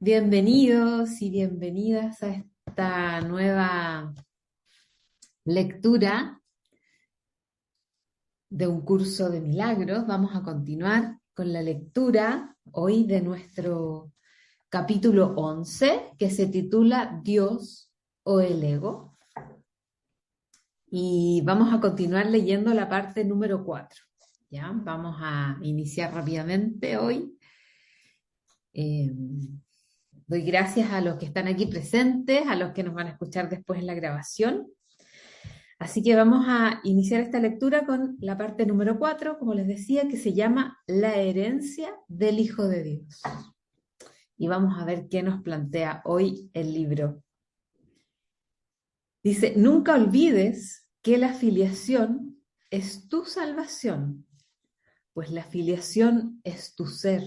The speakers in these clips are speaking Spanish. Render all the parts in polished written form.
Bienvenidos y bienvenidas a esta nueva lectura de un curso de milagros. Vamos a continuar con la lectura hoy de nuestro capítulo 11, que se titula Dios o el ego. Y vamos a continuar leyendo la parte número 4. ¿Ya? Vamos a iniciar rápidamente hoy. Doy gracias a los que están aquí presentes, a los que nos van a escuchar después en la grabación. Así que vamos a iniciar esta lectura con la parte número 4, como les decía, que se llama La herencia del Hijo de Dios. Y vamos a ver qué nos plantea hoy el libro. Dice, nunca olvides que la filiación es tu salvación, pues la filiación es tu ser.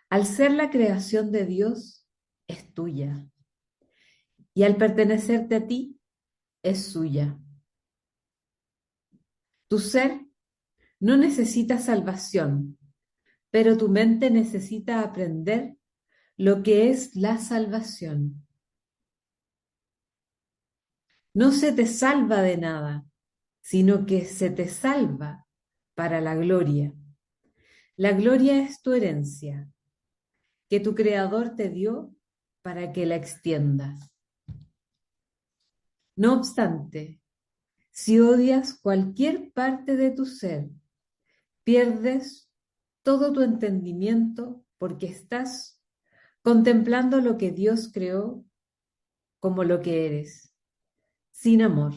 Al ser la creación de Dios, es tuya. Y al pertenecerte a ti, es suya. Tu ser no necesita salvación, pero tu mente necesita aprender lo que es la salvación. No se te salva de nada, sino que se te salva para la gloria. La gloria es tu herencia, que tu Creador te dio para que la extiendas. No obstante, si odias cualquier parte de tu ser, pierdes todo tu entendimiento porque estás contemplando lo que Dios creó como lo que eres, sin amor.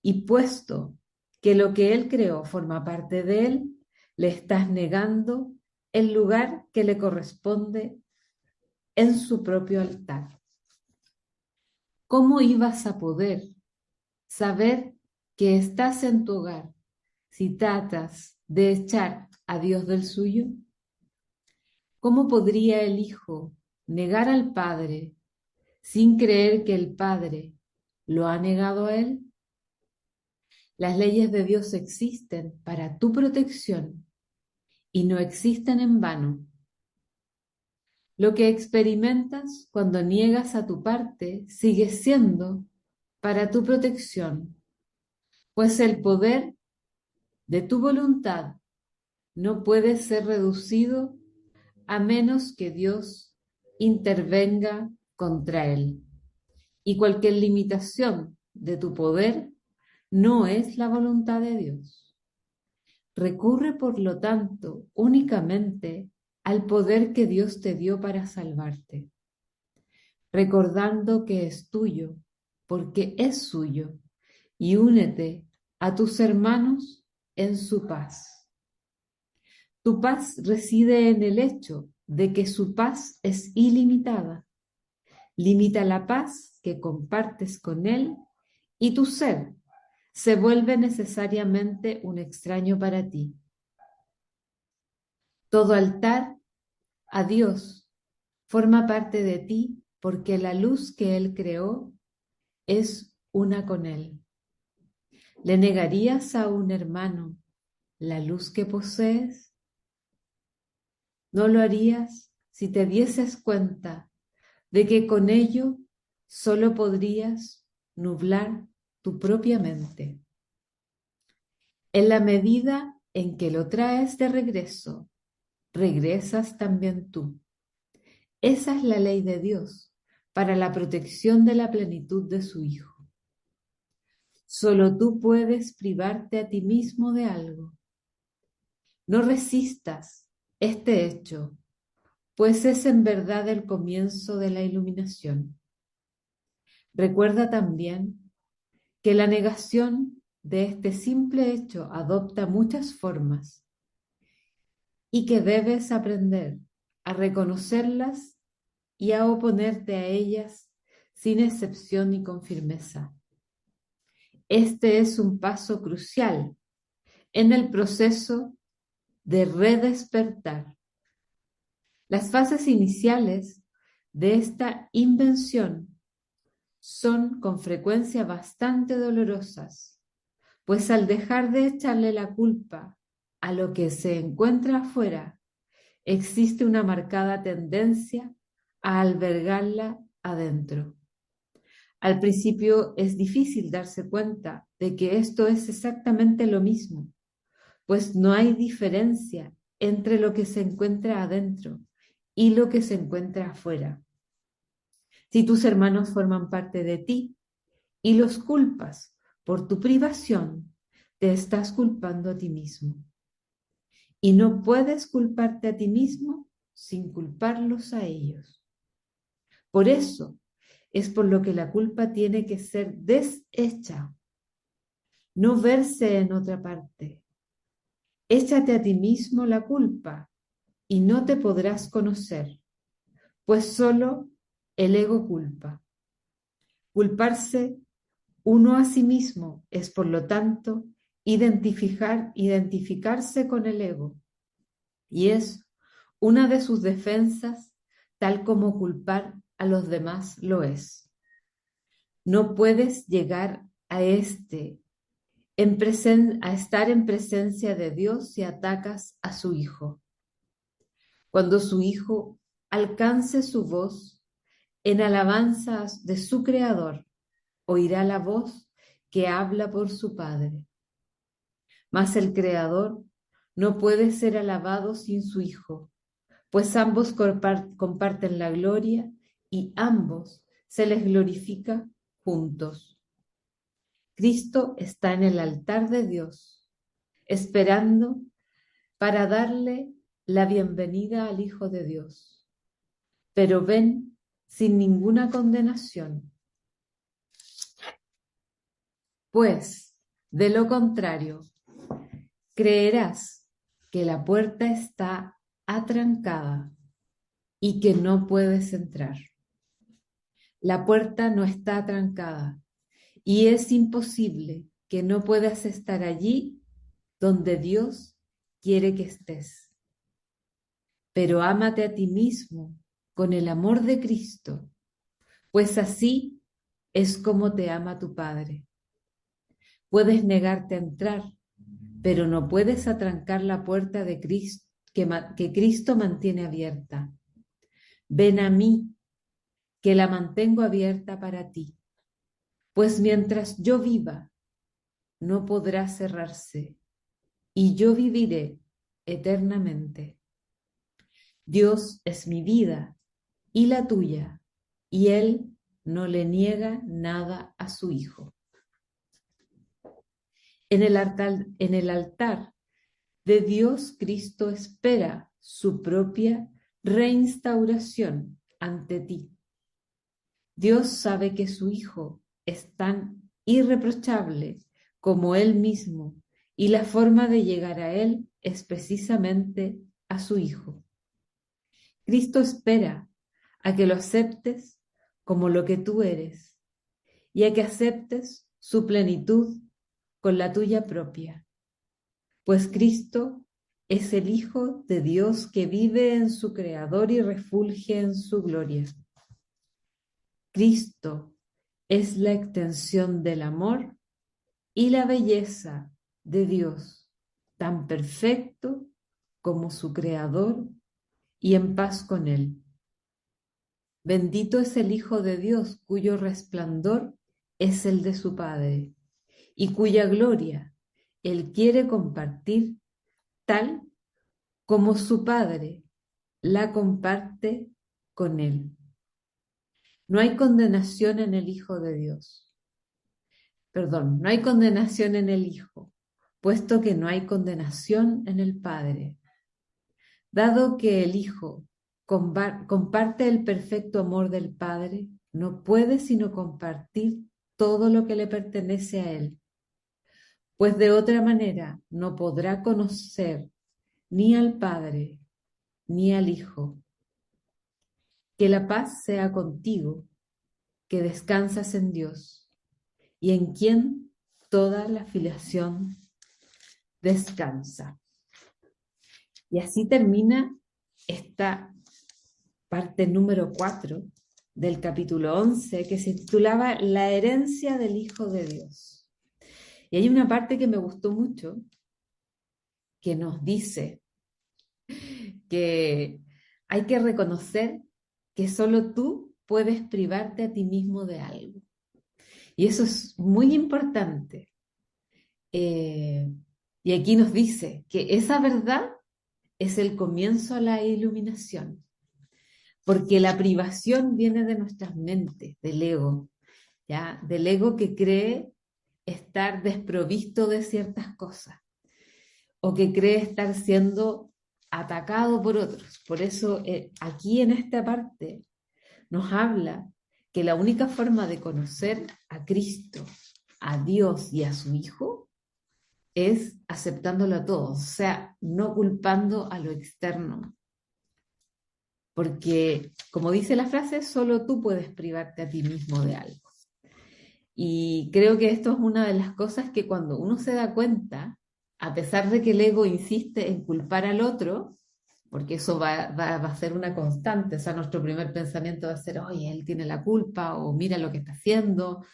Y puesto que lo que Él creó forma parte de Él, le estás negando el lugar que le corresponde en su propio altar. ¿Cómo ibas a poder saber que estás en tu hogar si tratas de echar a Dios del suyo? ¿Cómo podría el Hijo negar al Padre sin creer que el Padre lo ha negado a Él? Las leyes de Dios existen para tu protección y no existen en vano. Lo que experimentas cuando niegas a tu parte sigue siendo para tu protección, pues el poder de tu voluntad no puede ser reducido a menos que Dios intervenga contra él. Y cualquier limitación de tu poder no es la voluntad de Dios. Recurre, por lo tanto, únicamente al poder que Dios te dio para salvarte, recordando que es tuyo, porque es suyo, y únete a tus hermanos en su paz. Tu paz reside en el hecho de que su paz es ilimitada. Limita la paz que compartes con él y tu ser se vuelve necesariamente un extraño para ti. Todo altar a Dios forma parte de ti porque la luz que Él creó es una con Él. ¿Le negarías a un hermano la luz que posees? ¿No lo harías si te dieses cuenta de que con ello solo podrías nublar tu propia mente? En la medida en que lo traes de regreso, regresas también tú. Esa es la ley de Dios para la protección de la plenitud de su Hijo. Solo tú puedes privarte a ti mismo de algo. No resistas este hecho, pues es en verdad el comienzo de la iluminación. Recuerda también que la negación de este simple hecho adopta muchas formas y que debes aprender a reconocerlas y a oponerte a ellas sin excepción y con firmeza. Este es un paso crucial en el proceso de redespertar. Las fases iniciales de esta invención son con frecuencia bastante dolorosas, pues al dejar de echarle la culpa a lo que se encuentra afuera, existe una marcada tendencia a albergarla adentro. Al principio es difícil darse cuenta de que esto es exactamente lo mismo, pues no hay diferencia entre lo que se encuentra adentro y lo que se encuentra afuera. Si tus hermanos forman parte de ti y los culpas por tu privación, te estás culpando a ti mismo. Y no puedes culparte a ti mismo sin culparlos a ellos. Por eso es por lo que la culpa tiene que ser deshecha, no verse en otra parte. Échate a ti mismo la culpa y no te podrás conocer, pues solo el ego culpa. Culparse uno a sí mismo es, por lo tanto, identificarse con el ego, y es una de sus defensas, tal como culpar a los demás lo es. No puedes llegar a a estar en presencia de Dios si atacas a su Hijo. Cuando su Hijo alcance su voz en alabanza de su Creador, oirá la voz que habla por su Padre. Mas el Creador no puede ser alabado sin su Hijo, pues ambos comparten la gloria y ambos se les glorifica juntos. Cristo está en el altar de Dios, esperando para darle la bienvenida al Hijo de Dios. Pero ven sin ninguna condenación, pues, de lo contrario, creerás que la puerta está atrancada y que no puedes entrar. La puerta no está atrancada y es imposible que no puedas estar allí donde Dios quiere que estés. Pero ámate a ti mismo con el amor de Cristo, pues así es como te ama tu Padre. Puedes negarte a entrar, pero no puedes atrancar la puerta de Cristo que Cristo mantiene abierta. Ven a mí, que la mantengo abierta para ti, pues mientras yo viva, no podrá cerrarse, y yo viviré eternamente. Dios es mi vida y la tuya, y Él no le niega nada a su Hijo. En el altar de Dios, Cristo espera su propia reinstauración ante ti. Dios sabe que su Hijo es tan irreprochable como Él mismo, y la forma de llegar a Él es precisamente a su Hijo. Cristo espera a que lo aceptes como lo que tú eres y a que aceptes su plenitud con la tuya propia, pues Cristo es el Hijo de Dios que vive en su Creador y refulge en su gloria. Cristo es la extensión del amor y la belleza de Dios, tan perfecto como su Creador y en paz con Él. Bendito es el Hijo de Dios, cuyo resplandor es el de su Padre, y cuya gloria Él quiere compartir tal como su Padre la comparte con Él. No hay condenación en el Hijo de Dios. Perdón, no hay condenación en el Hijo, puesto que no hay condenación en el Padre. Dado que el Hijo comparte el perfecto amor del Padre, no puede sino compartir todo lo que le pertenece a Él, pues de otra manera no podrá conocer ni al Padre ni al Hijo. Que la paz sea contigo, que descansas en Dios, y en quien toda la filiación descansa. Y así termina esta parte número 4 del capítulo 11, que se titulaba La herencia del Hijo de Dios. Y hay una parte que me gustó mucho, que nos dice que hay que reconocer que solo tú puedes privarte a ti mismo de algo. Y eso es muy importante. Eh, y aquí nos dice que esa verdad es el comienzo a la iluminación, porque la privación viene de nuestras mentes, del ego, ¿ya? Del ego que cree estar desprovisto de ciertas cosas o que cree estar siendo atacado por otros. Por eso aquí en esta parte nos habla que la única forma de conocer a Cristo, a Dios y a su Hijo es aceptándolo a todos, o sea, no culpando a lo externo. Porque, como dice la frase, solo tú puedes privarte a ti mismo de algo. Y creo que esto es una de las cosas que cuando uno se da cuenta, a pesar de que el ego insiste en culpar al otro, porque eso va a ser una constante, o sea, nuestro primer pensamiento va a ser, oye, él tiene la culpa, o mira lo que está haciendo,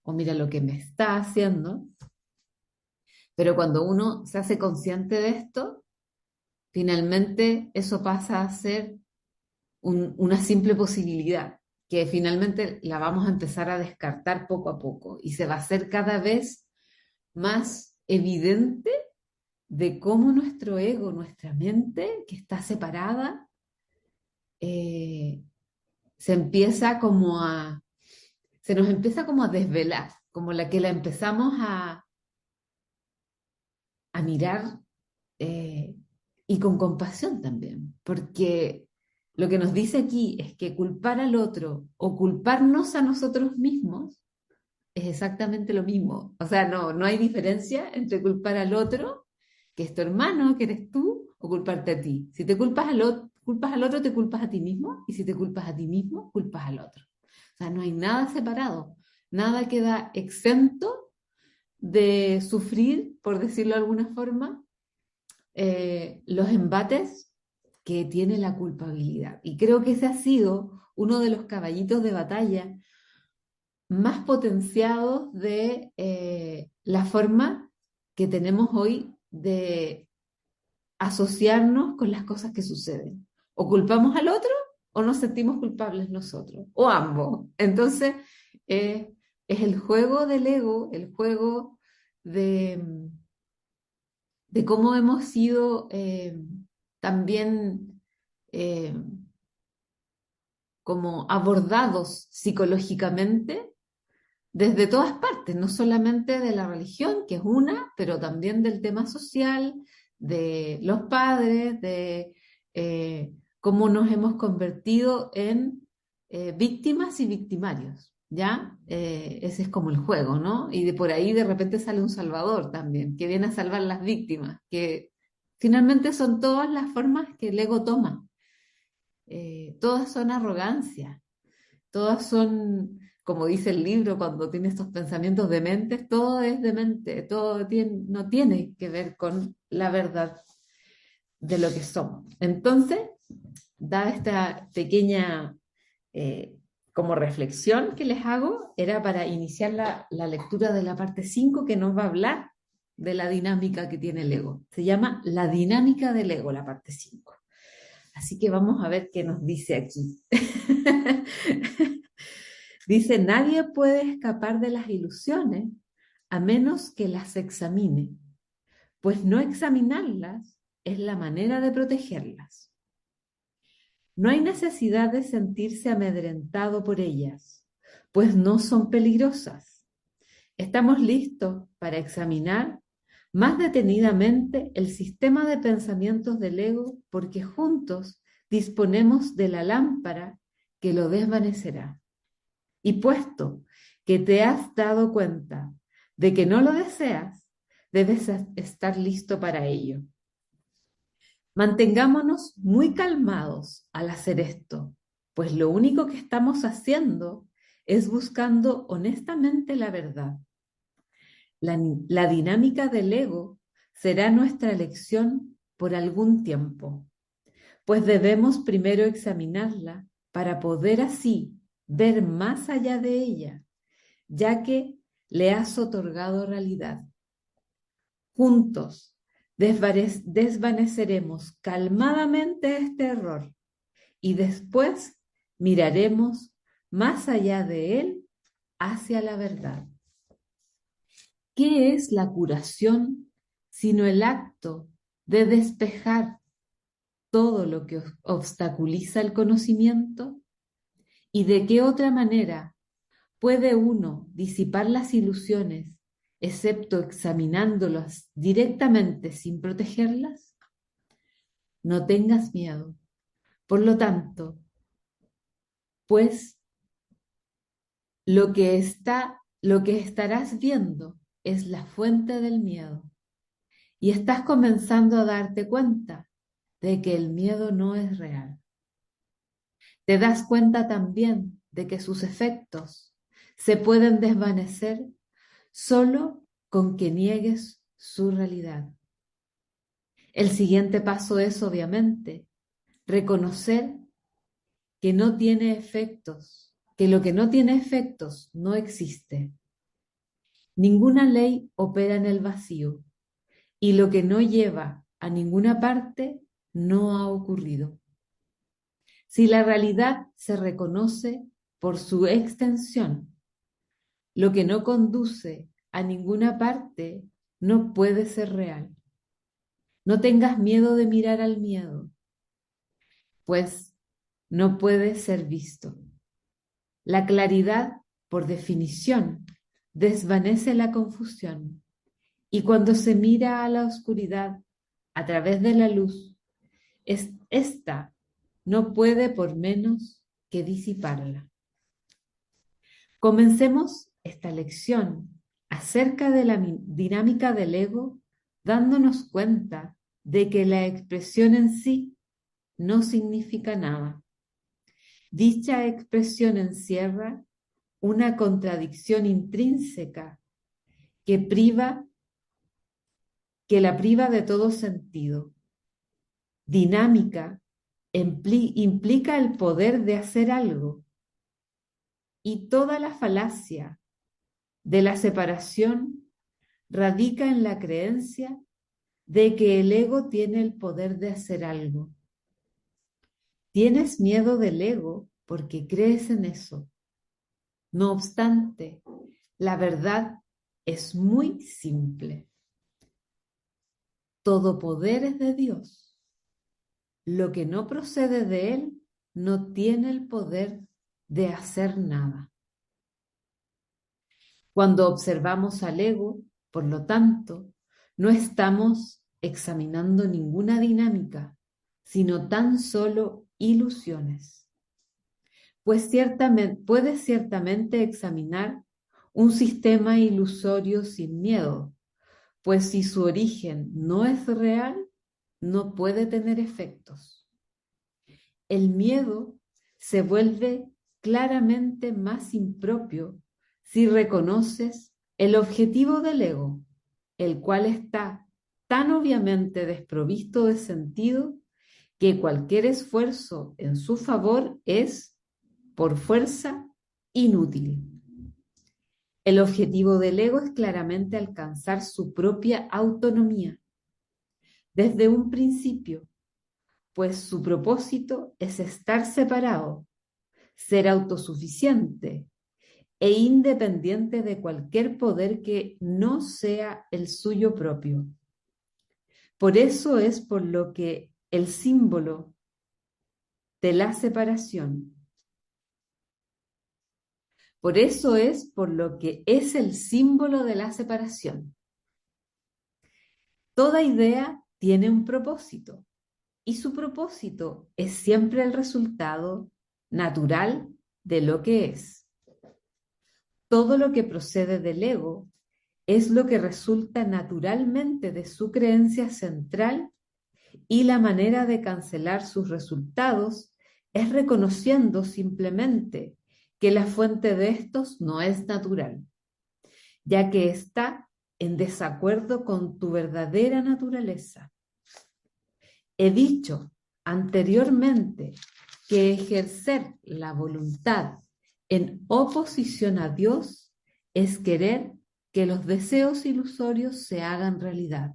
o mira lo que me está haciendo. Pero cuando uno se hace consciente de esto, finalmente eso pasa a ser una simple posibilidad, que finalmente la vamos a empezar a descartar poco a poco y se va a hacer cada vez más evidente de cómo nuestro ego, nuestra mente, que está separada, eh, se empieza como a, se nos empieza como a desvelar, como la que la empezamos a mirar eh, y con compasión también, porque lo que nos dice aquí es que culpar al otro o culparnos a nosotros mismos es exactamente lo mismo. O sea, no hay diferencia entre culpar al otro, que es tu hermano, que eres tú, o culparte a ti. Si te culpas al otro, te culpas a ti mismo, y si te culpas a ti mismo, culpas al otro. O sea, no hay nada separado, nada queda exento de sufrir, por decirlo de alguna forma, los embates que tiene la culpabilidad. Y creo que ese ha sido uno de los caballitos de batalla más potenciados de la forma que tenemos hoy de asociarnos con las cosas que suceden. O culpamos al otro o nos sentimos culpables nosotros, o ambos. Entonces, es el juego del ego, el juego de, de cómo hemos sido también eh, como abordados psicológicamente desde todas partes, no solamente de la religión, que es una, pero también del tema social, de los padres, de cómo nos hemos convertido en víctimas y victimarios, ¿ya? Ese es como el juego, ¿no? Y de por ahí de repente sale un salvador también, que viene a salvar las víctimas, que finalmente son todas las formas que el ego toma. Todas son arrogancia, todas son, como dice el libro, cuando tiene estos pensamientos dementes, todo es demente, no tiene que ver con la verdad de lo que somos. Entonces, dada esta pequeña como reflexión que les hago, era para iniciar la lectura de la parte 5 que nos va a hablar de la dinámica que tiene el ego. Se llama La dinámica del ego, la parte 5. Así que vamos a ver qué nos dice aquí. Dice, nadie puede escapar de las ilusiones a menos que las examine, pues no examinarlas es la manera de protegerlas. No hay necesidad de sentirse amedrentado por ellas, pues no son peligrosas. Estamos listos para examinar más detenidamente el sistema de pensamientos del ego porque juntos disponemos de la lámpara que lo desvanecerá. Y puesto que te has dado cuenta de que no lo deseas, debes estar listo para ello. Mantengámonos muy calmados al hacer esto, pues lo único que estamos haciendo es buscando honestamente la verdad. La dinámica del ego será nuestra lección por algún tiempo, pues debemos primero examinarla para poder así ver más allá de ella, ya que le has otorgado realidad. Juntos desvaneceremos calmadamente este error y después miraremos más allá de él hacia la verdad. ¿Qué es la curación sino el acto de despejar todo lo que obstaculiza el conocimiento? ¿Y de qué otra manera puede uno disipar las ilusiones, excepto examinándolas directamente sin protegerlas? No tengas miedo. Por lo tanto, pues lo que estarás viendo es la fuente del miedo. Y estás comenzando a darte cuenta de que el miedo no es real. Te das cuenta también de que sus efectos se pueden desvanecer solo con que niegues su realidad. El siguiente paso es, obviamente, reconocer que no tiene efectos, que lo que no tiene efectos no existe. Ninguna ley opera en el vacío y lo que no lleva a ninguna parte no ha ocurrido. Si la realidad se reconoce por su extensión, lo que no conduce a ninguna parte no puede ser real. No tengas miedo de mirar al miedo, pues no puede ser visto. La claridad, por definición, desvanece la confusión, y cuando se mira a la oscuridad a través de la luz, esta no puede por menos que disiparla. Comencemos esta lección acerca de la dinámica del ego, dándonos cuenta de que la expresión en sí no significa nada. Dicha expresión encierra una contradicción intrínseca que la priva de todo sentido. Dinámica implica el poder de hacer algo, y toda la falacia de la separación radica en la creencia de que el ego tiene el poder de hacer algo. Tienes miedo del ego porque crees en eso. No obstante, la verdad es muy simple. Todo poder es de Dios. Lo que no procede de Él no tiene el poder de hacer nada. Cuando observamos al ego, por lo tanto, no estamos examinando ninguna dinámica, sino tan solo ilusiones. Pues puedes ciertamente examinar un sistema ilusorio sin miedo, pues si su origen no es real, no puede tener efectos. El miedo se vuelve claramente más impropio si reconoces el objetivo del ego, el cual está tan obviamente desprovisto de sentido que cualquier esfuerzo en su favor es, por fuerza, inútil. El objetivo del ego es claramente alcanzar su propia autonomía desde un principio, pues su propósito es estar separado, ser autosuficiente e independiente de cualquier poder que no sea el suyo propio. Por eso es por lo que el símbolo de la separación, por eso es por lo que es el símbolo de la separación. Toda idea tiene un propósito y su propósito es siempre el resultado natural de lo que es. Todo lo que procede del ego es lo que resulta naturalmente de su creencia central, y la manera de cancelar sus resultados es reconociendo simplemente que la fuente de estos no es natural, ya que está en desacuerdo con tu verdadera naturaleza. He dicho anteriormente que ejercer la voluntad en oposición a Dios es querer que los deseos ilusorios se hagan realidad.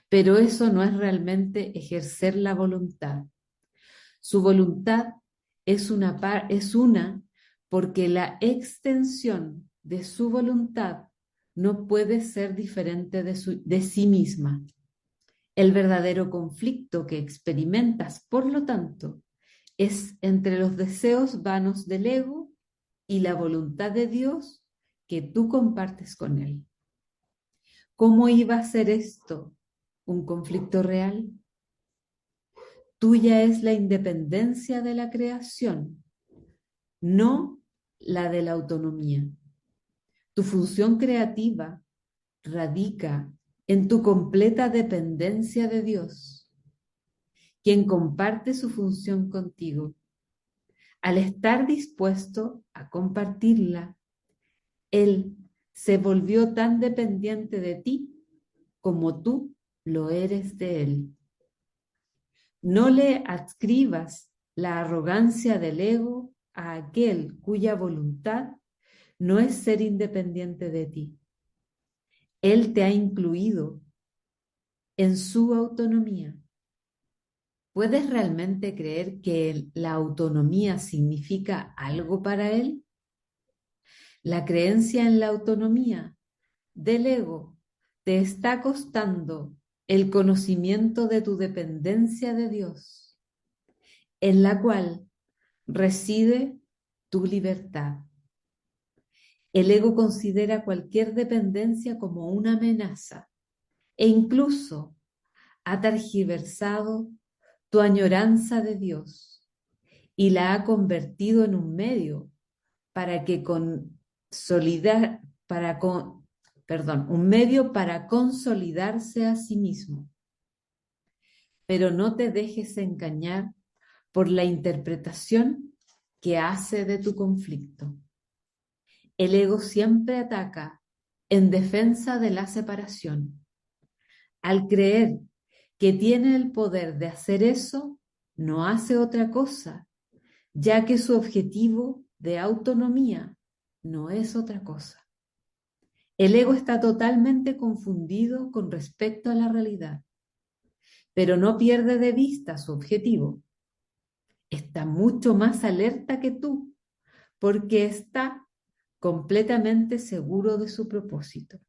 pero eso no es realmente ejercer la voluntad. Su voluntad es una porque la extensión de su voluntad no puede ser diferente de sí misma. El verdadero conflicto que experimentas, por lo tanto, es entre los deseos vanos del ego y la voluntad de Dios que tú compartes con él. ¿Cómo iba a ser esto un conflicto real? Tuya es la independencia de la creación, no la de la autonomía. Tu función creativa radica en tu completa dependencia de Dios, quien comparte su función contigo. Al estar dispuesto a compartirla, Él se volvió tan dependiente de ti como tú lo eres de Él. No le adscribas la arrogancia del ego a aquel cuya voluntad no es ser independiente de ti. Él te ha incluido en su autonomía. ¿Puedes realmente creer que la autonomía significa algo para él? La creencia en la autonomía del ego te está costando el conocimiento de tu dependencia de Dios, en la cual reside tu libertad. El ego considera cualquier dependencia como una amenaza e incluso ha tergiversado tu añoranza de Dios y la ha convertido en un medio para que un medio para consolidarse a sí mismo. Pero no te dejes engañar por la interpretación que hace de tu conflicto. El ego siempre ataca en defensa de la separación. Al creer que tiene el poder de hacer eso, no hace otra cosa, ya que su objetivo de autonomía no es otra cosa. El ego está totalmente confundido con respecto a la realidad, pero no pierde de vista su objetivo. Está mucho más alerta que tú, porque está completamente seguro de su propósito.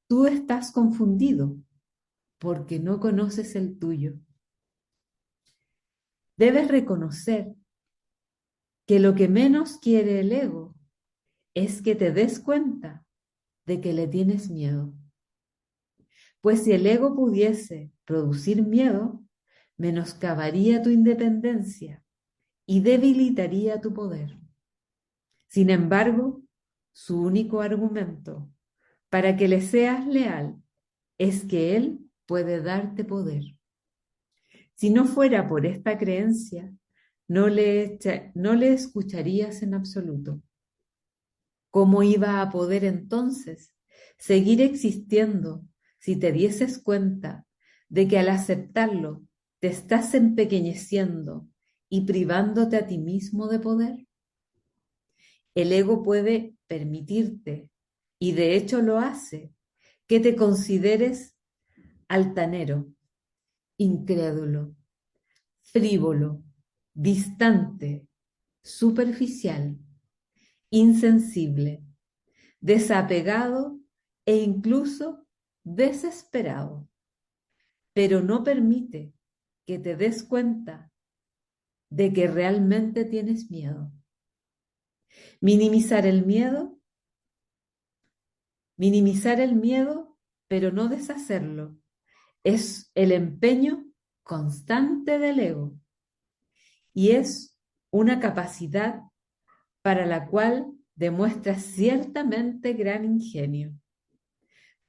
Tú estás confundido porque no conoces el tuyo. Debes reconocer que lo que menos quiere el ego es que te des cuenta de que le tienes miedo. Pues si el ego pudiese producir miedo, menoscabaría tu independencia y debilitaría tu poder. Sin embargo, su único argumento para que le seas leal es que él puede darte poder. Si no fuera por esta creencia, no le escucharías en absoluto. ¿Cómo iba a poder entonces seguir existiendo si te dieses cuenta de que al aceptarlo te estás empequeñeciendo y privándote a ti mismo de poder? El ego puede permitirte, y de hecho lo hace, que te consideres altanero, incrédulo, frívolo, distante, superficial, insensible, desapegado e incluso desesperado, pero no permite que te des cuenta de que realmente tienes miedo. Minimizar el miedo, pero no deshacerlo, es el empeño constante del ego y es una capacidad para la cual demuestra ciertamente gran ingenio.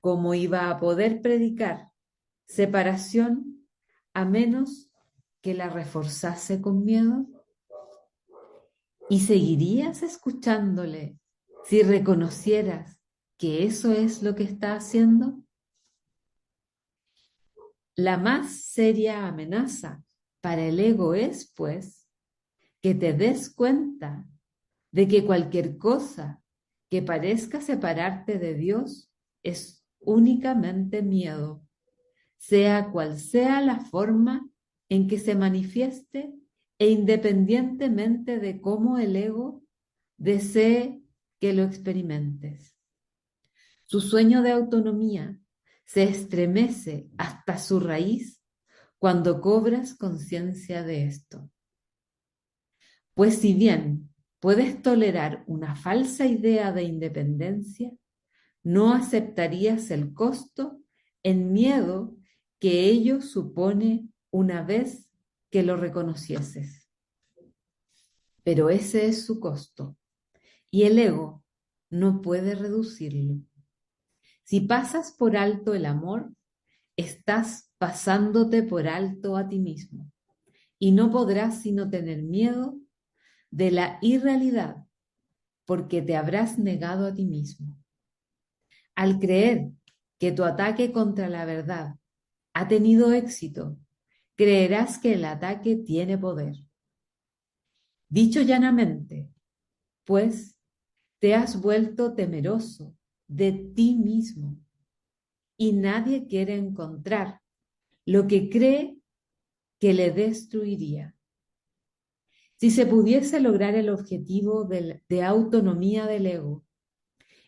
¿Cómo iba a poder predicar separación a menos que la reforzase con miedo? ¿Y seguirías escuchándole si reconocieras que eso es lo que está haciendo? La más seria amenaza para el ego es, pues, que te des cuenta de que cualquier cosa que parezca separarte de Dios es únicamente miedo, sea cual sea la forma en que se manifieste e independientemente de cómo el ego desee que lo experimentes. Su sueño de autonomía se estremece hasta su raíz cuando cobras conciencia de esto. Pues si bien puedes tolerar una falsa idea de independencia, no aceptarías el costo en miedo que ello supone una vez que lo reconocieses. Pero ese es su costo y el ego no puede reducirlo. Si pasas por alto el amor, estás pasándote por alto a ti mismo y no podrás sino tener miedo de la irrealidad porque te habrás negado a ti mismo. Al creer que tu ataque contra la verdad ha tenido éxito, creerás que el ataque tiene poder. Dicho llanamente, pues te has vuelto temeroso de ti mismo y nadie quiere encontrar lo que cree que le destruiría. Si se pudiese lograr el objetivo de autonomía del ego,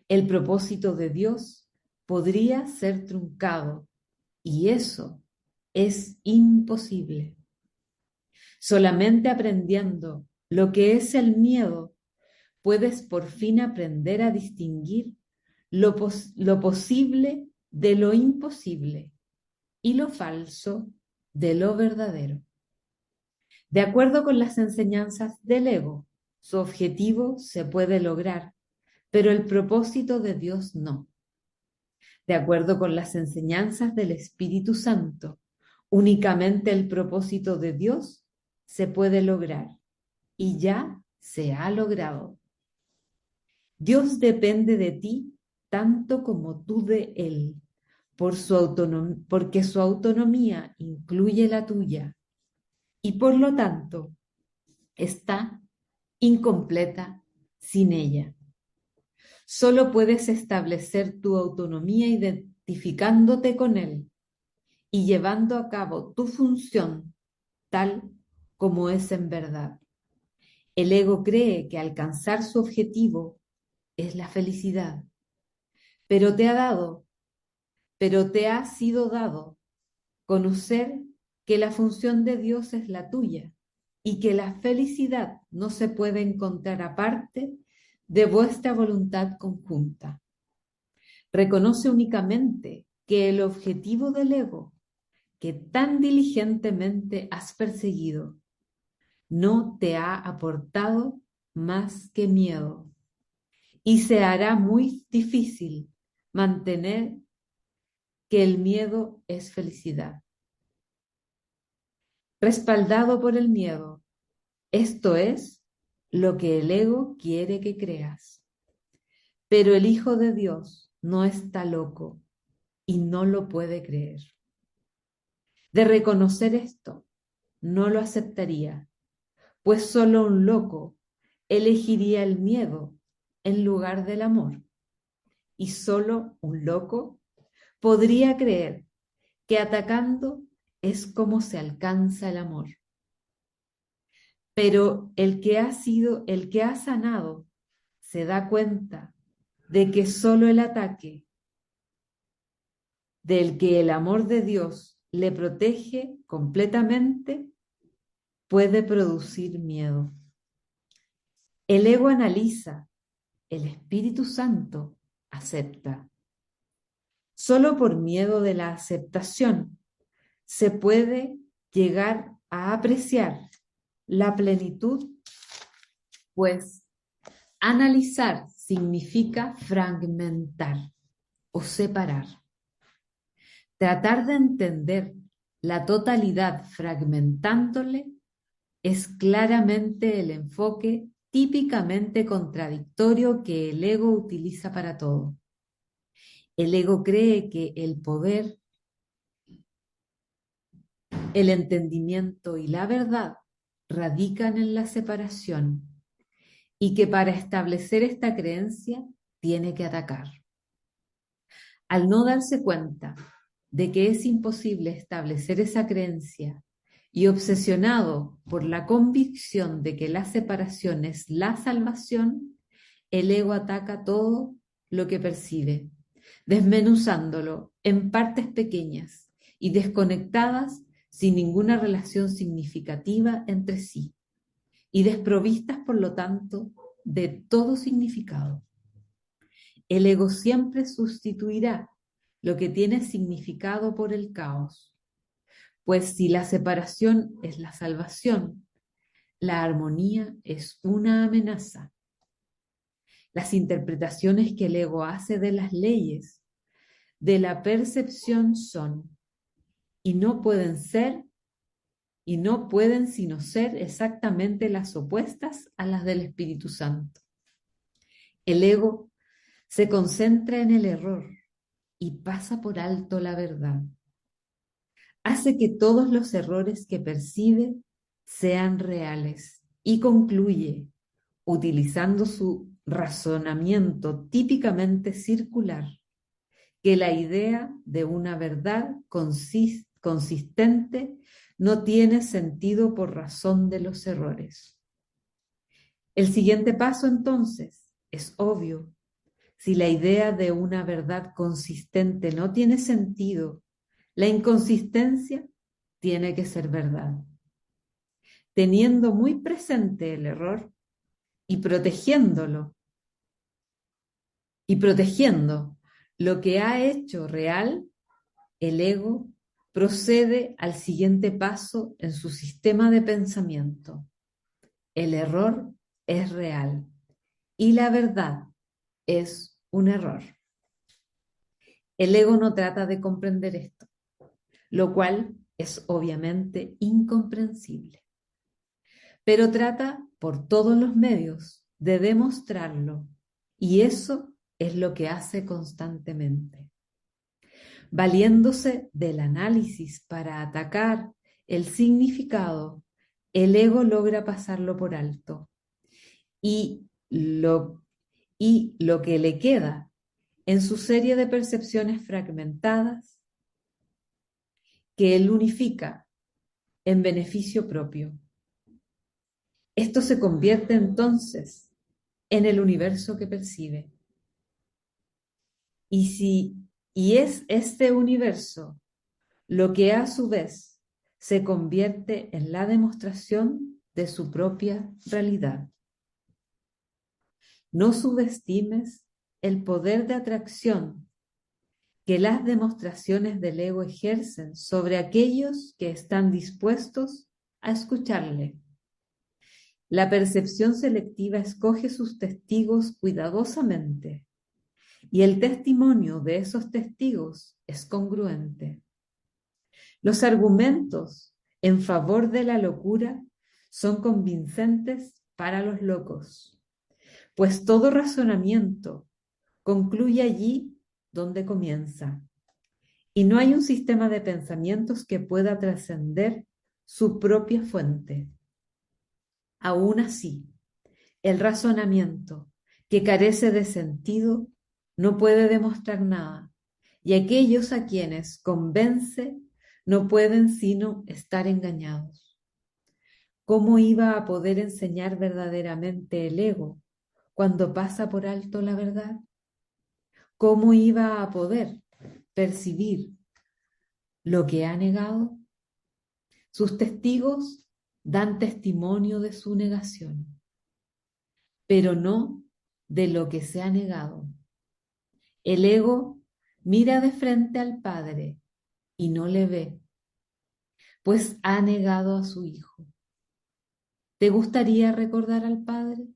el propósito de Dios podría ser truncado y eso es imposible. Solamente aprendiendo lo que es el miedo, puedes por fin aprender a distinguir lo posible de lo imposible y lo falso de lo verdadero. De acuerdo con las enseñanzas del ego, su objetivo se puede lograr, pero el propósito de Dios no. De acuerdo con las enseñanzas del Espíritu Santo, únicamente el propósito de Dios se puede lograr y ya se ha logrado. Dios depende de ti tanto como tú de Él, porque su autonomía incluye la tuya y por lo tanto está incompleta sin ella. Solo puedes establecer tu autonomía identificándote con Él y llevando a cabo tu función tal como es en verdad. El ego cree que alcanzar su objetivo es la felicidad, pero te ha sido dado conocer que la función de Dios es la tuya y que la felicidad no se puede encontrar aparte de vuestra voluntad conjunta. Reconoce únicamente que el objetivo del ego que tan diligentemente has perseguido no te ha aportado más que miedo y se hará muy difícil mantener que el miedo es felicidad. Respaldado por el miedo, esto es lo que el ego quiere que creas. Pero el Hijo de Dios no está loco y no lo puede creer. De reconocer esto, no lo aceptaría, pues solo un loco elegiría el miedo en lugar del amor. Y solo un loco podría creer que atacando es como se alcanza el amor. Pero el que ha sanado, se da cuenta de que solo el ataque, del que el amor de Dios le protege completamente, puede producir miedo. El ego analiza, el Espíritu Santo acepta. Solo por miedo de la aceptación se puede llegar a apreciar la plenitud, pues analizar significa fragmentar o separar. Tratar de entender la totalidad fragmentándole es claramente el enfoque típicamente contradictorio que el ego utiliza para todo. El ego cree que el poder, el entendimiento y la verdad radican en la separación y que para establecer esta creencia tiene que atacar. Al no darse cuenta de que es imposible establecer esa creencia y obsesionado por la convicción de que la separación es la salvación, el ego ataca todo lo que percibe, desmenuzándolo en partes pequeñas y desconectadas sin ninguna relación significativa entre sí, y desprovistas, por lo tanto, de todo significado. El ego siempre sustituirá lo que tiene significado por el caos, pues si la separación es la salvación, la armonía es una amenaza. Las interpretaciones que el ego hace de las leyes de la percepción son, y no pueden ser, y no pueden sino ser exactamente las opuestas a las del Espíritu Santo. El ego se concentra en el error y pasa por alto la verdad. Hace que todos los errores que percibe sean reales y concluye, utilizando su razonamiento típicamente circular, que la idea de una verdad consistente no tiene sentido por razón de los errores. El siguiente paso, entonces, es obvio. Si la idea de una verdad consistente no tiene sentido, la inconsistencia tiene que ser verdad. Teniendo muy presente el error y protegiéndolo, y protegiendo lo que ha hecho real, el ego procede al siguiente paso en su sistema de pensamiento. El error es real y la verdad es un error. El ego no trata de comprender esto, lo cual es obviamente incomprensible, pero trata por todos los medios de demostrarlo, y eso es lo que hace constantemente. Valiéndose del análisis para atacar el significado, el ego logra pasarlo por alto. Y lo que le queda en su serie de percepciones fragmentadas, que él unifica en beneficio propio. Esto se convierte entonces en el universo que percibe. Y es este universo lo que a su vez se convierte en la demostración de su propia realidad. No subestimes el poder de atracción que las demostraciones del ego ejercen sobre aquellos que están dispuestos a escucharle. La percepción selectiva escoge sus testigos cuidadosamente y el testimonio de esos testigos es congruente. Los argumentos en favor de la locura son convincentes para los locos, pues todo razonamiento concluye allí donde comienza, y no hay un sistema de pensamientos que pueda trascender su propia fuente. Aún así, el razonamiento, que carece de sentido, no puede demostrar nada, y aquellos a quienes convence no pueden sino estar engañados. ¿Cómo iba a poder enseñar verdaderamente el ego cuando pasa por alto la verdad? ¿Cómo iba a poder percibir lo que ha negado? Sus testigos dan testimonio de su negación, pero no de lo que se ha negado. El ego mira de frente al Padre y no le ve, pues ha negado a su Hijo. ¿Te gustaría recordar al Padre?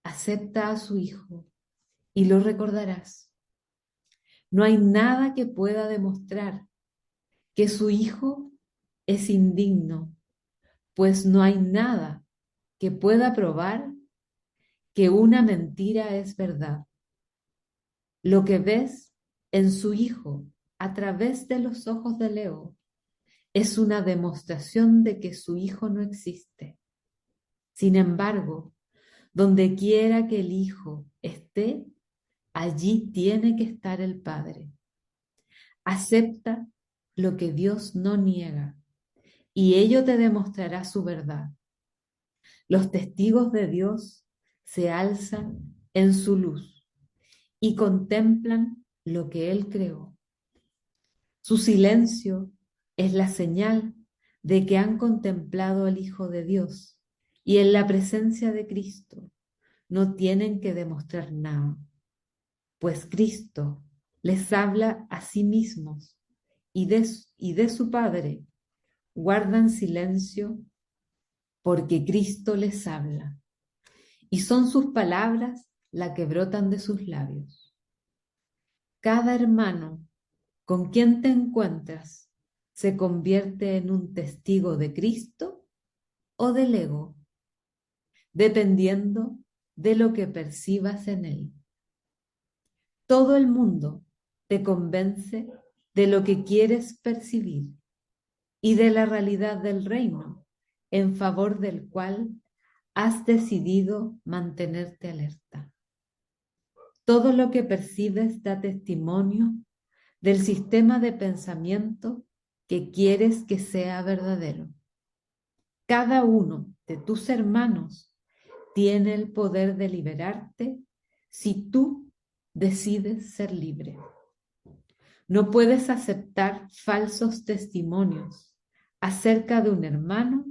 Acepta a su Hijo y lo recordarás. No hay nada que pueda demostrar que su Hijo es indigno, pues no hay nada que pueda probar que una mentira es verdad. Lo que ves en su Hijo a través de los ojos de Leo es una demostración de que su Hijo no existe. Sin embargo, donde quiera que el Hijo esté, allí tiene que estar el Padre. Acepta lo que Dios no niega y ello te demostrará su verdad. Los testigos de Dios se alzan en su luz y contemplan lo que Él creó. Su silencio es la señal de que han contemplado al Hijo de Dios y en la presencia de Cristo no tienen que demostrar nada, pues Cristo les habla a sí mismos y de su Padre guardan silencio porque Cristo les habla y son sus palabras las que brotan de sus labios. Cada hermano con quien te encuentras se convierte en un testigo de Cristo o del ego, dependiendo de lo que percibas en él. Todo el mundo te convence de lo que quieres percibir y de la realidad del reino, en favor del cual has decidido mantenerte alerta. Todo lo que percibes da testimonio del sistema de pensamiento que quieres que sea verdadero. Cada uno de tus hermanos tiene el poder de liberarte si tú decides ser libre. No puedes aceptar falsos testimonios acerca de un hermano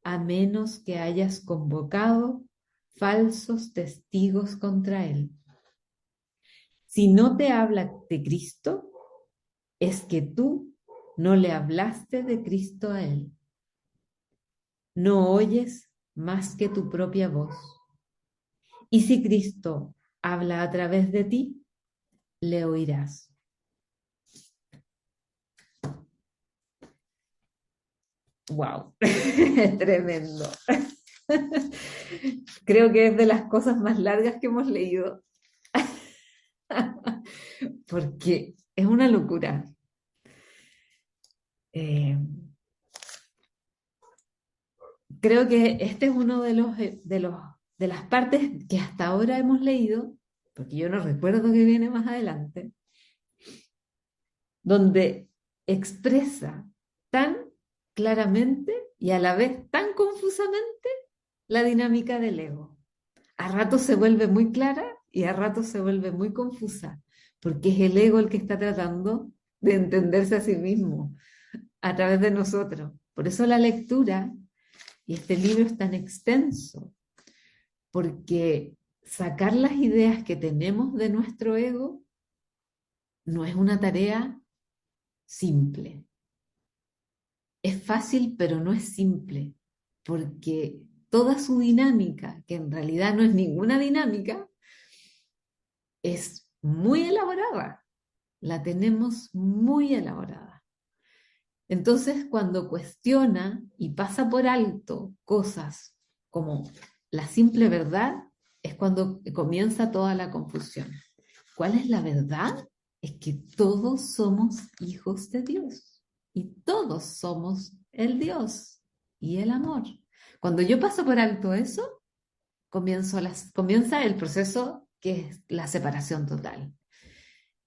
a menos que hayas convocado falsos testigos contra él. Si no te habla de Cristo, es que tú no le hablaste de Cristo a él. No oyes más que tu propia voz. Y si Cristo habla a través de ti, le oirás. ¡Wow! Tremendo. Creo que es de las cosas más largas que hemos leído, porque es una locura. Creo que este es uno de las partes que hasta ahora hemos leído, porque yo no recuerdo que viene más adelante, donde expresa tan claramente y a la vez tan confusamente la dinámica del ego. A ratos se vuelve muy clara y a ratos se vuelve muy confusa, porque es el ego el que está tratando de entenderse a sí mismo a través de nosotros. Por eso la lectura y este libro es tan extenso, porque sacar las ideas que tenemos de nuestro ego no es una tarea simple. Es fácil, pero no es simple, porque toda su dinámica, que en realidad no es ninguna dinámica, es muy elaborada. La tenemos muy elaborada. Entonces, cuando cuestiona y pasa por alto cosas como la simple verdad, es cuando comienza toda la confusión. ¿Cuál es la verdad? Es que todos somos hijos de Dios y todos somos el Dios y el amor. Cuando yo paso por alto eso, comienza el proceso que es la separación total.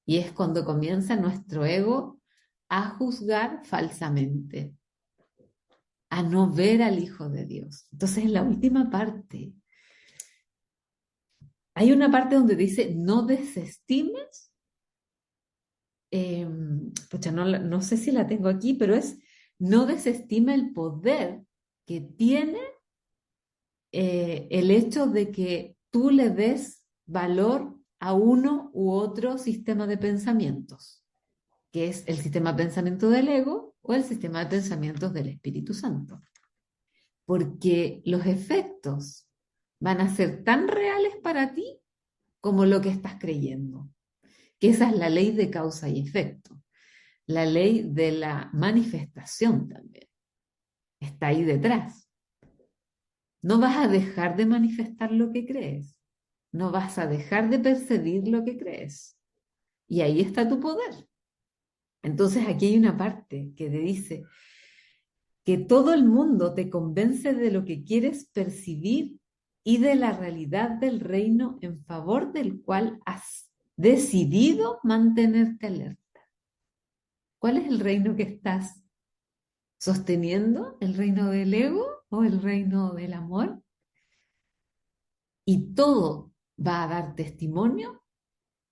Y es cuando comienza nuestro ego a juzgar falsamente, a no ver al Hijo de Dios. Entonces, en la última parte, hay una parte donde dice, no desestimes, pucha, no sé si la tengo aquí, pero es, no desestima el poder que tiene el hecho de que tú le des valor a uno u otro sistema de pensamientos, que es el sistema de pensamiento del ego o el sistema de pensamientos del Espíritu Santo. Porque los efectos van a ser tan reales para ti como lo que estás creyendo. Que esa es la ley de causa y efecto. La ley de la manifestación también. Está ahí detrás. No vas a dejar de manifestar lo que crees. No vas a dejar de percibir lo que crees. Y ahí está tu poder. Entonces aquí hay una parte que te dice que todo el mundo te convence de lo que quieres percibir y de la realidad del reino en favor del cual has decidido mantenerte alerta. ¿Cuál es el reino que estás sosteniendo? ¿El reino del ego o el reino del amor? Y todo va a dar testimonio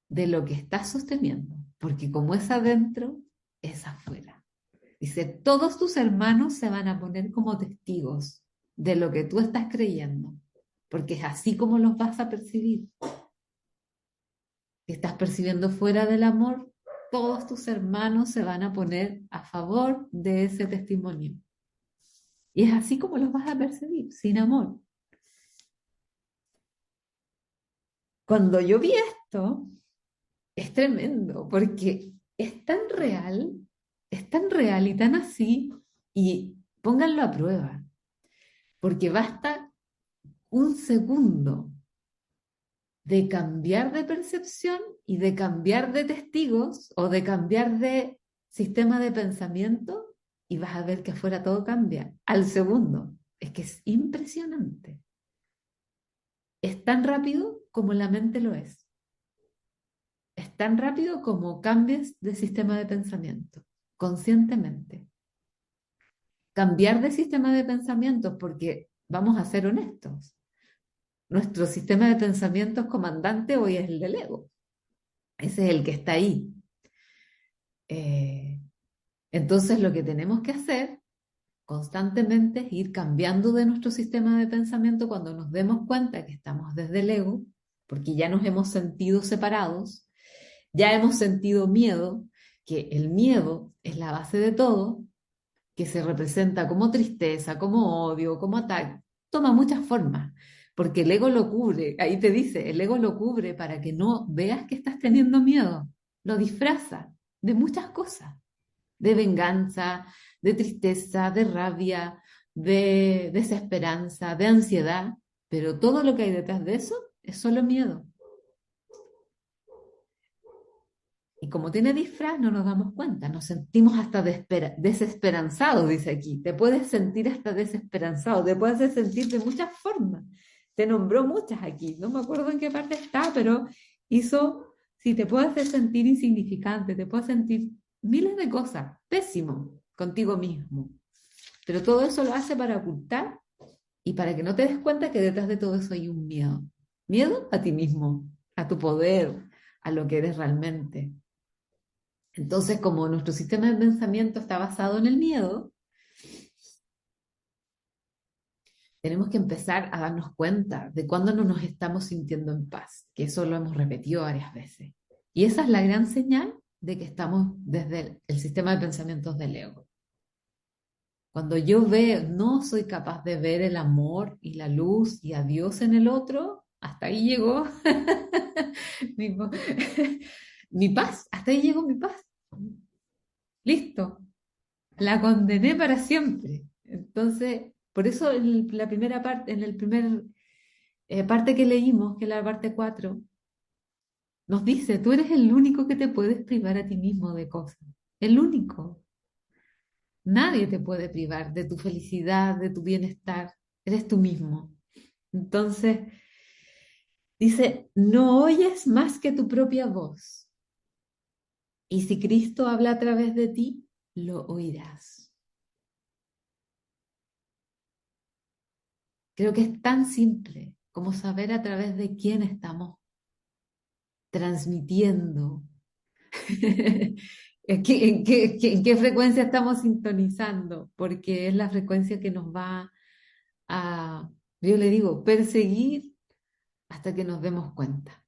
de lo que estás sosteniendo, porque como es adentro, es afuera. Dice, todos tus hermanos se van a poner como testigos de lo que tú estás creyendo, porque es así como los vas a percibir. Si estás percibiendo fuera del amor, todos tus hermanos se van a poner a favor de ese testimonio. Y es así como los vas a percibir, sin amor. Cuando yo vi esto, es tremendo, porque es tan real y tan así, y pónganlo a prueba, porque basta un segundo de cambiar de percepción y de cambiar de testigos o de cambiar de sistema de pensamiento y vas a ver que afuera todo cambia al segundo. Es que es impresionante. Es tan rápido como la mente lo es. Es tan rápido como cambies de sistema de pensamiento, conscientemente. Cambiar de sistema de pensamiento porque, vamos a ser honestos, nuestro sistema de pensamientos comandante hoy es el del ego. Ese es el que está ahí. Eh, entonces lo que tenemos que hacer constantemente es ir cambiando de nuestro sistema de pensamiento cuando nos demos cuenta que estamos desde el ego, porque ya nos hemos sentido separados, ya hemos sentido miedo, que el miedo es la base de todo, que se representa como tristeza, como odio, como ataque, toma muchas formas, porque el ego lo cubre, ahí te dice, el ego lo cubre para que no veas que estás teniendo miedo, lo disfraza de muchas cosas, de venganza, de tristeza, de rabia, de desesperanza, de ansiedad, pero todo lo que hay detrás de eso es solo miedo. Y como tiene disfraz, no nos damos cuenta, nos sentimos hasta desesperanzados, dice aquí. Te puedes sentir hasta desesperanzado, te puedes sentir de muchas formas. Te nombró muchas aquí, no me acuerdo en qué parte está, pero hizo, si te puedes hacer sentir insignificante, te puedes sentir miles de cosas, pésimo contigo mismo. Pero todo eso lo hace para ocultar y para que no te des cuenta que detrás de todo eso hay un miedo. Miedo a ti mismo, a tu poder, a lo que eres realmente. Entonces, como nuestro sistema de pensamiento está basado en el miedo, tenemos que empezar a darnos cuenta de cuándo no nos estamos sintiendo en paz, que eso lo hemos repetido varias veces. Y esa es la gran señal de que estamos desde el sistema de pensamientos del ego. Cuando yo veo, no soy capaz de ver el amor y la luz y a Dios en el otro, hasta ahí llegó mi, mi paz, hasta ahí llegó mi paz. Listo, la condené para siempre. Entonces, por eso en la primera parte, en el primer parte que leímos, que es la parte 4 nos dice, tú eres el único que te puedes privar a ti mismo de cosas. El único. Nadie te puede privar de tu felicidad, de tu bienestar. Eres tú mismo. Entonces, dice, no oyes más que tu propia voz. Y si Cristo habla a través de ti, lo oirás. Creo que es tan simple como saber a través de quién estamos transmitiendo, en qué frecuencia estamos sintonizando, porque es la frecuencia que nos va a, yo le digo, perseguir hasta que nos demos cuenta.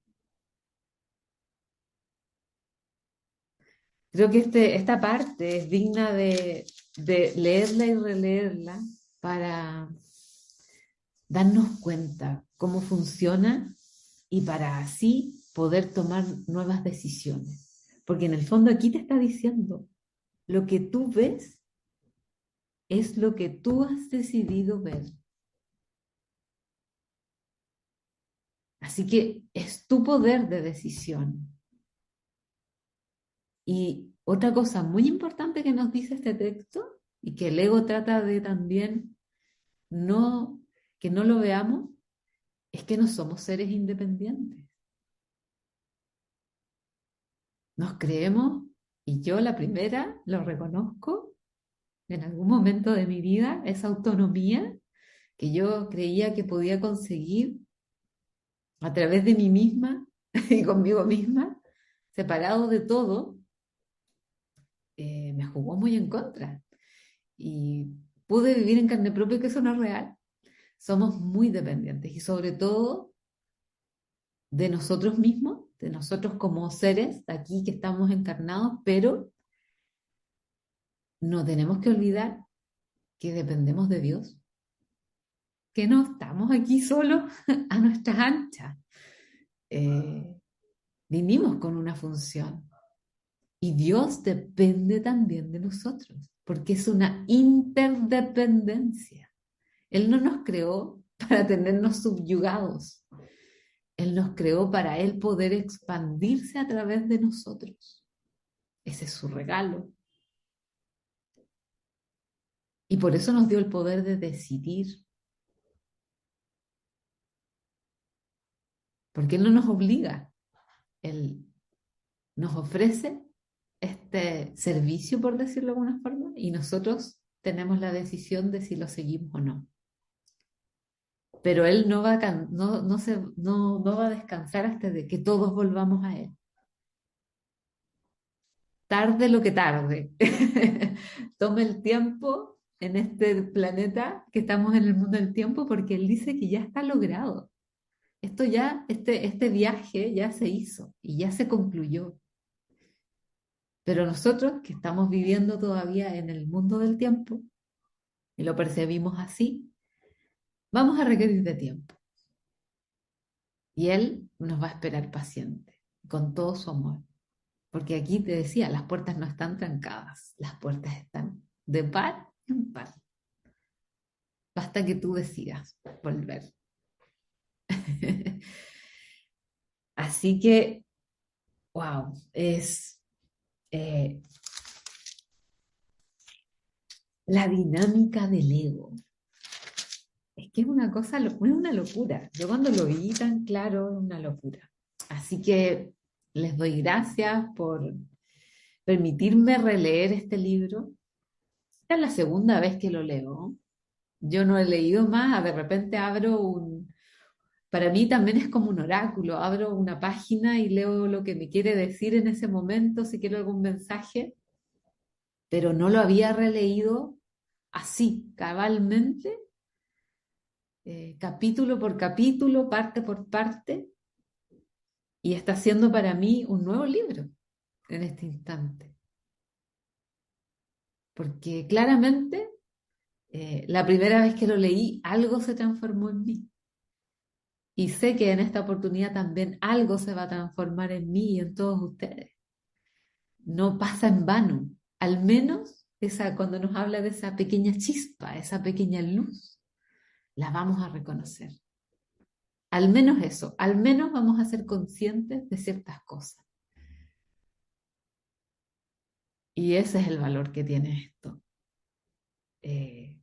Creo que esta parte es digna de leerla y releerla para darnos cuenta cómo funciona y para así poder tomar nuevas decisiones. Porque en el fondo aquí te está diciendo, lo que tú ves es lo que tú has decidido ver. Así que es tu poder de decisión. Y otra cosa muy importante que nos dice este texto y que el ego trata de también no, que no lo veamos, es que no somos seres independientes. Nos creemos Y yo la primera lo reconozco en algún momento de mi vida, esa autonomía que yo creía que podía conseguir a través de mí misma y conmigo misma, separado de todo, me jugó muy en contra. Y pude vivir en carne propia que eso no es real. Somos muy dependientes y sobre todo de nosotros mismos, de nosotros como seres aquí que estamos encarnados, pero no tenemos que olvidar que dependemos de Dios, que no estamos aquí solos a nuestras anchas. Eh, Vinimos con una función y Dios depende también de nosotros, porque es una interdependencia. Él no nos creó para tenernos subyugados. Él nos creó para Él poder expandirse a través de nosotros. Ese es su regalo. Y por eso nos dio el poder de decidir, porque Él no nos obliga. Él nos ofrece este servicio, por decirlo de alguna forma, y nosotros tenemos la decisión de si lo seguimos o no. Pero Él no va a, no va a descansar hasta de que todos volvamos a Él. Tarde lo que tarde. Tome el tiempo en este planeta que estamos en el mundo del tiempo porque Él dice que ya está logrado. Esto ya, este viaje ya se hizo y ya se concluyó. Pero nosotros que estamos viviendo todavía en el mundo del tiempo y lo percibimos así, vamos a requerir de tiempo. Y Él nos va a esperar paciente, con todo su amor. Porque aquí te decía, las puertas no están trancadas, las puertas están de par en par. Basta que tú decidas volver. Así que, wow, es la dinámica del ego. Es que es una cosa, es una locura. Yo cuando lo vi tan claro, es una locura. Así que les doy gracias por permitirme releer este libro. Esta es la segunda vez que lo leo. Yo no he leído más, de repente abro para mí también es como un oráculo, abro una página y leo lo que me quiere decir en ese momento, si quiero algún mensaje, pero no lo había releído así, cabalmente, capítulo por capítulo, parte por parte, y está siendo para mí un nuevo libro en este instante, porque claramente la primera vez que lo leí, algo se transformó en mí. Y sé que en esta oportunidad también algo se va a transformar en mí y en todos ustedes. No pasa en vano. Al menos cuando nos habla de esa pequeña chispa, esa pequeña luz, la vamos a reconocer. Al menos eso, al menos vamos a ser conscientes de ciertas cosas. Y ese es el valor que tiene esto. Eh,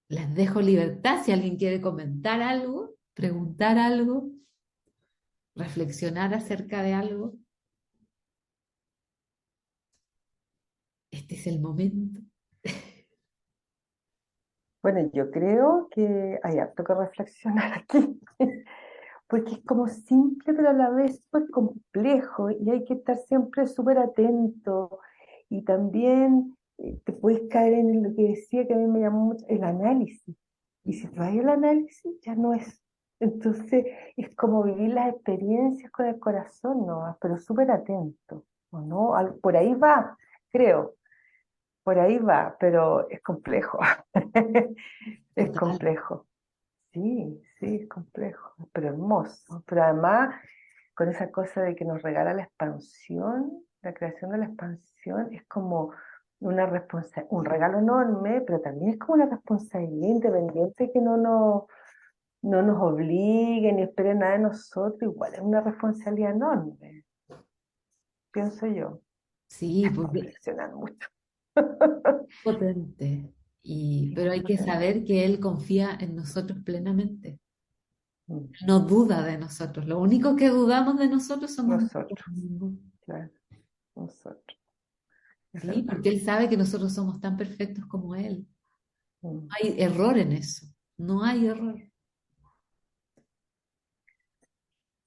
Les dejo libertad si alguien quiere comentar algo, preguntar algo, reflexionar acerca de algo. Este es el momento. Bueno, yo creo que hay harto que reflexionar aquí, porque es como simple, pero a la vez pues complejo y hay que estar siempre súper atento y también te puedes caer en lo que decía que a mí me llamó mucho, el análisis. Y si falla el análisis, ya no es. Entonces es como vivir las experiencias con el corazón, ¿no? Pero súper atento, ¿o no? Por ahí va, creo. Por ahí va, pero es complejo. Es Total. complejo. Sí, sí, es complejo, pero hermoso. Pero además, con esa cosa de que nos regala la expansión, la creación de la expansión, es como un regalo enorme, pero también es como una responsabilidad independiente que no nos obligue ni espere nada de nosotros. Igual es una responsabilidad enorme, pienso yo. Sí, Para porque reflexionar mucho. potente. Pero hay que Potente. saber que Él confía en nosotros plenamente. Mm. No duda de nosotros. Lo único que dudamos de nosotros somos nosotros Nosotros, mismos. claro, nosotros. es Sí, verdad. porque Él sabe que nosotros somos tan perfectos como Él. No Mm. hay error en eso, no hay error.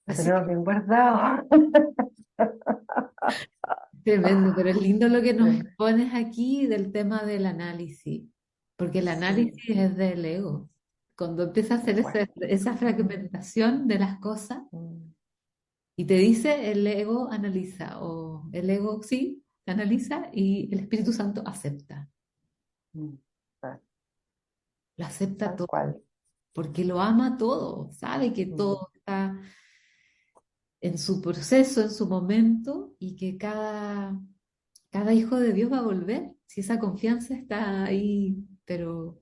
Lo Así que tenemos bien guardado. tremendo, pero es lindo lo que nos Tremendo. expones aquí del tema del análisis, porque el Sí, análisis es del ego. Cuando empieza a de hacer acuerdo. esa fragmentación de las cosas Mm, y te dice el ego analiza, o el ego sí analiza y el Espíritu Santo acepta, mm, tal, lo acepta tal todo, cual. porque lo ama todo, sabe que Mm, todo está en su proceso, en su momento, y que cada hijo de Dios va a volver, si esa confianza está ahí, pero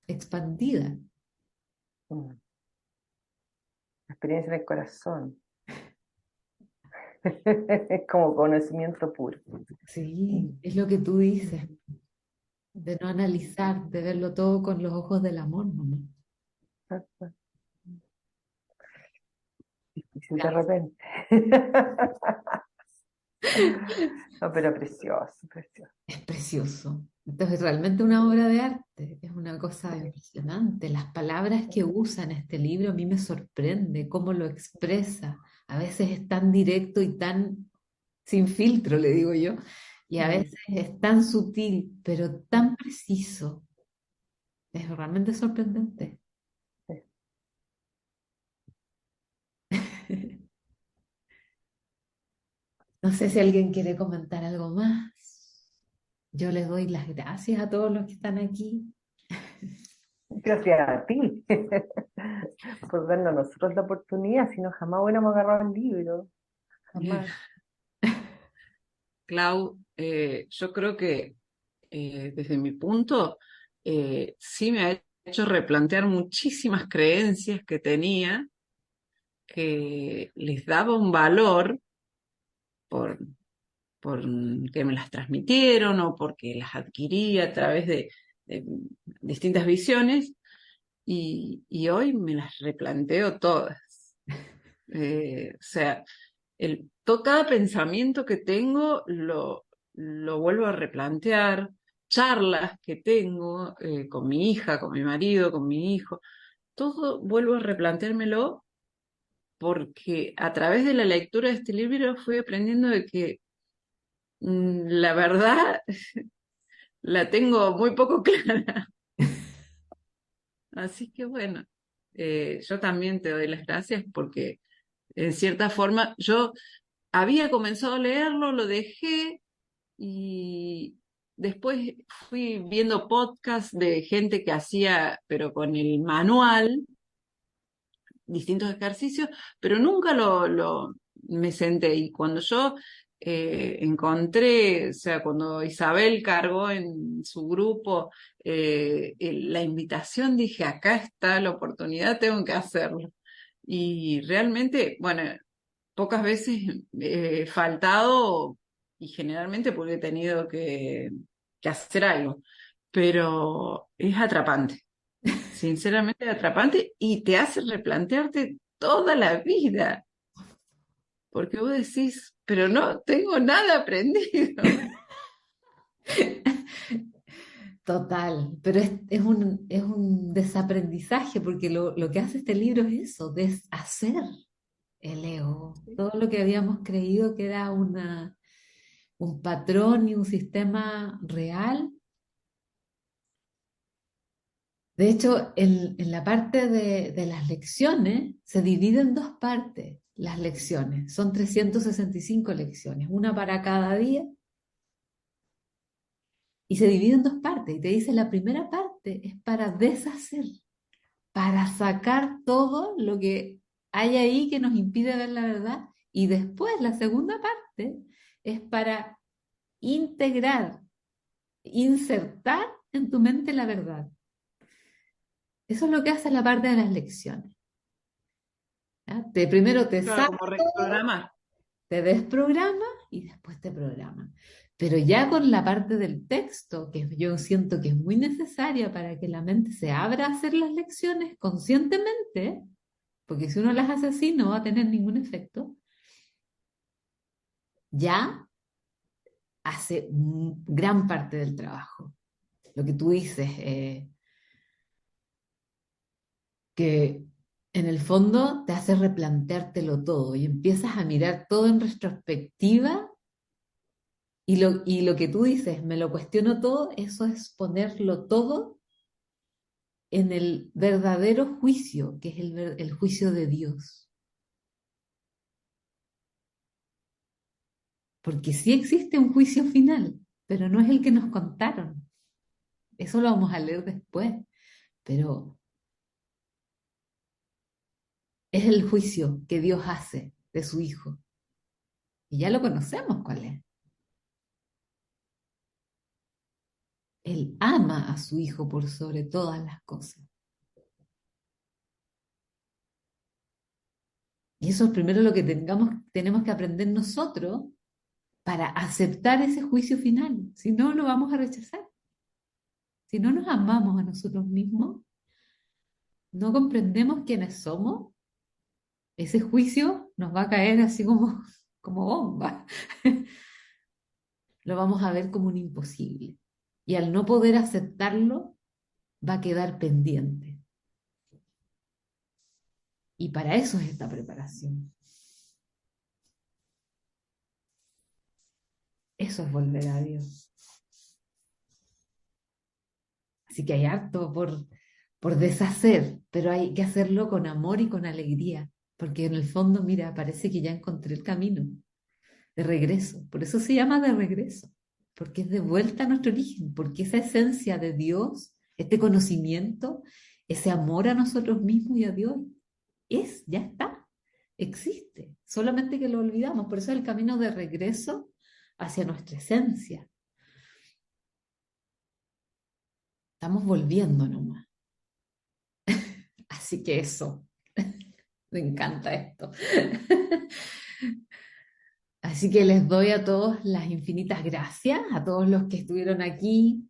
expandida. mm. Experiencia del corazón. Es como conocimiento puro. Sí, Mm, es lo que tú dices, mm, de no analizar, de verlo todo con los ojos del amor, ¿no? tal cual. Difícil de repente. No, pero precioso, precioso. Es precioso. Entonces, realmente una obra de arte, es una cosa Sí, impresionante. Las palabras que usa en este libro a mí me sorprende, cómo lo expresa. A veces es tan directo y tan sin filtro, le digo yo, y a mm, veces es tan sutil, pero tan preciso. Es realmente sorprendente. sí. No sé si alguien quiere comentar algo más. Yo les doy las gracias a todos los que están aquí. Gracias a ti por darnos a nosotros la oportunidad, si no jamás hubiéramos agarrado el libro, jamás. Clau, yo creo que desde mi punto sí me ha hecho replantear muchísimas creencias que tenía, que les daba un valor por, por que me las transmitieron o porque las adquirí a través de distintas visiones y hoy me las replanteo todas. O sea, cada pensamiento que tengo lo vuelvo a replantear, charlas que tengo con mi hija, con mi marido, con mi hijo, todo vuelvo a replanteármelo porque a través de la lectura de este libro fui aprendiendo de que la verdad la tengo muy poco clara. Así que bueno, yo también te doy las gracias porque en cierta forma yo había comenzado a leerlo, lo dejé y después fui viendo podcasts de gente que hacía, pero con el manual, distintos ejercicios, pero nunca me senté. Y cuando yo encontré, o sea, cuando Isabel cargó en su grupo la invitación, dije, acá está la oportunidad, tengo que hacerlo. Y realmente, bueno, pocas veces he faltado y generalmente porque he tenido que hacer algo, pero es atrapante, sinceramente es atrapante y te hace replantearte toda la vida, porque vos decís, pero no tengo nada aprendido. Total, pero es un desaprendizaje porque lo que hace este libro es eso, deshacer el ego, todo lo que habíamos creído que era un patrón y un sistema real. De hecho, en la parte de las lecciones se divide en dos partes las lecciones, son 365 lecciones, una para cada día, y se divide en dos partes, y te dice la primera parte es para deshacer, para sacar todo lo que hay ahí que nos impide ver la verdad. Y después la segunda parte es para integrar, insertar en tu mente la verdad. Eso es lo que hace la parte de las lecciones. ¿Ya? Primero te Claro, saca como todo, reprogramar. te desprograma y después te programa. Pero ya con la parte del texto, que yo siento que es muy necesaria para que la mente se abra a hacer las lecciones conscientemente, porque si uno las hace así no va a tener ningún efecto, ya hace gran parte del trabajo. Lo que tú dices, que en el fondo te hace replanteártelo todo y empiezas a mirar todo en retrospectiva y lo que tú dices, me lo cuestiono todo, eso es ponerlo todo en el verdadero juicio, que es el juicio de Dios. Porque sí existe un juicio final, pero no es el que nos contaron. Eso lo vamos a leer después, pero es el juicio que Dios hace de su Hijo. Y ya lo conocemos cuál es. Él ama a su Hijo por sobre todas las cosas. Y eso es primero lo que tenemos que aprender nosotros para aceptar ese juicio final. Si no, lo vamos a rechazar. Si no nos amamos a nosotros mismos, no comprendemos quiénes somos, ese juicio nos va a caer así como bomba. Lo vamos a ver como un imposible. Y al no poder aceptarlo, va a quedar pendiente. Y para eso es esta preparación. Eso es volver a Dios. Así que hay harto por deshacer, pero hay que hacerlo con amor y con alegría, porque en el fondo, mira, parece que ya encontré el camino de regreso. Por eso se llama de regreso, porque es de vuelta a nuestro origen, porque esa esencia de Dios, este conocimiento, ese amor a nosotros mismos y a Dios, ya está, existe, solamente que lo olvidamos. Por eso es el camino de regreso hacia nuestra esencia. Estamos volviendo nomás. Así que eso, me encanta esto. Así que les doy a todos las infinitas gracias, a todos los que estuvieron aquí,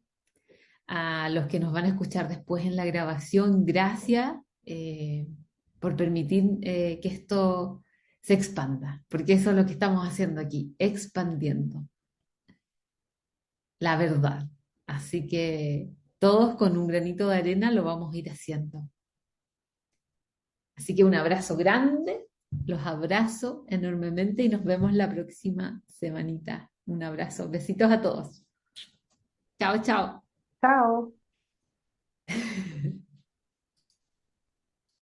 a los que nos van a escuchar después en la grabación. Gracias por permitir que esto se expanda, porque eso es lo que estamos haciendo aquí, expandiendo la verdad. Así que todos con un granito de arena lo vamos a ir haciendo. Así que un abrazo grande, los abrazo enormemente y nos vemos la próxima semanita. Un abrazo, besitos a todos. Chao, chao. Chao.